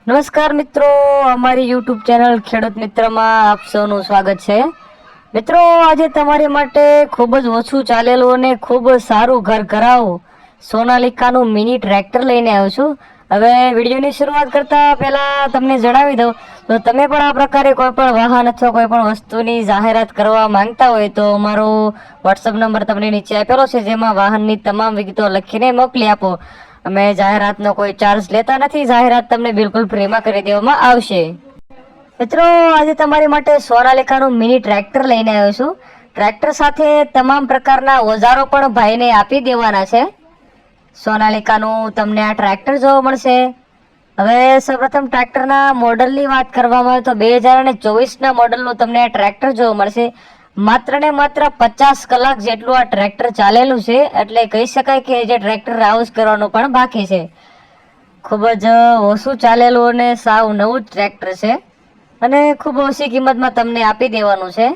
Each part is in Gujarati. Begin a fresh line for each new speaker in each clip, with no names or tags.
નમસ્કાર મિત્રો, અમારી યુટ્યુબ ચેનલ ખેડૂત મિત્રમાં આપ સૌનું સ્વાગત છે. મિત્રો, આજે તમારી માટે ખૂબ જ ઓછું ચાલેલું અને ખૂબ સારું ઘર ઘરાવ સોનાલિકાનું મિની ટ્રેક્ટર લઈને આવ્યો છું. હવે વિડીયોની શરૂઆત કરતા પહેલા તમને જણાવી દઉં તો તમે પણ આ પ્રકારે કોઈ પણ વાહન અથવા કોઈ પણ વસ્તુની જાહેરાત કરવા માંગતા હોય તો મારો વોટ્સઅપ નંબર તમને નીચે આપેલો છે, જેમાં વાહનની તમામ વિગતો લખીને મોકલી આપો. અમે જાહેરાતનો કોઈ ચાર્જ લેતા નથી. જાહેરાત તમને બિલકુલ ફ્રીમાં કરી દેવામાં આવશે. મિત્રો, આજે તમારી માટે સોનાલિકાનું મિની ટ્રેક્ટર લઈને આવ્યો છું. ટ્રેક્ટર સાથે તમામ પ્રકારના ઓજારો પણ ભાઈને આપી દેવાના છે. સોનાલિકાનું તમને આ ટ્રેક્ટર જોવા મળશે. હવે સૌપ્રથમ ટ્રેક્ટરના મોડલની વાત કરવામાં આવે તો 2024ના મોડલનું તમને આ ટ્રેક્ટર જોવા મળશે. માત્ર ને માત્ર 50 કલાક જેટલું આ ટ્રેક્ટર ચાલેલું છે, એટલે કહી શકાય કે જે ટ્રેક્ટર રાઉઝ કરવાનું પણ બાકી છે. ખૂબ જ ઓછું ચાલેલું અને સાવ નવું જ ટ્રેક્ટર છે અને ખૂબ ઓછી કિંમતમાં તમને આપી દેવાનું છે.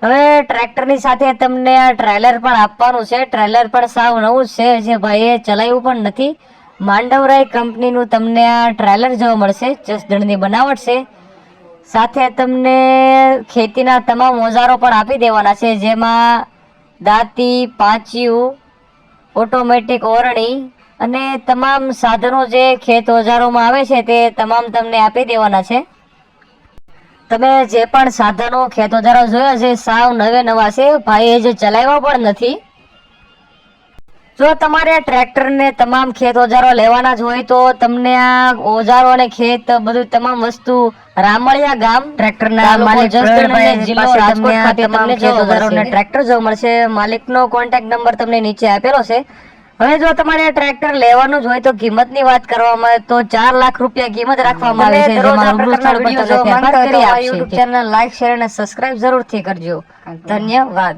હવે ટ્રેક્ટરની સાથે તમને આ ટ્રેલર પણ આપવાનું છે. ટ્રેલર પણ સાવ નવું જ છે, જે ભાઈએ ચલાવ્યું પણ નથી. માંડવરાય કંપનીનું તમને આ ટ્રેલર જોવા મળશે. જસદણની બનાવટ છે. સાથે તમને ખેતીના તમામ ઓજારો પણ આપી દેવાના છે, જેમાં દાંતી, પાંચિયું, ઓટોમેટિક ઓરણી અને તમામ સાધનો જે ખેત ઓજારોમાં આવે છે તે તમામ તમને આપી દેવાના છે. તમે જે પણ સાધનો ખેત ઓજારો જોયા છે સાવ નવે નવા છે, ભાઈએ જે ચલાવ્યા પણ નથી. જો તમારે ટ્રેક્ટરને તમામ ખેત ઓજારો લેવાના જ હોય તો તમને આ ઓજારો અને ખેત બધું તમામ વસ્તુ રામળિયા ગામ ટ્રેક્ટરના માલિક જિલ્લો રાજકોટ ખાતે તમને ખેત ઓજારો અને ટ્રેક્ટર જોવા મળશે. માલિકનો કોન્ટેક્ટ નંબર તમને નીચે આપેલો છે. હવે જો તમારે આ ટ્રેક્ટર લેવાનું જ હોય તો કિંમતની વાત કરવામાં આવે તો 4 લાખ રૂપિયા કિંમત રાખવામાં આવે છે, જેમાં રૂબરૂ સ્થળ પર તમને ફેરફાર કરી આપશે. યુટ્યુબ ચેનલ લાઈક, શેર અને સબસ્ક્રાઇબ જરૂરથી કરજો. ધન્યવાદ.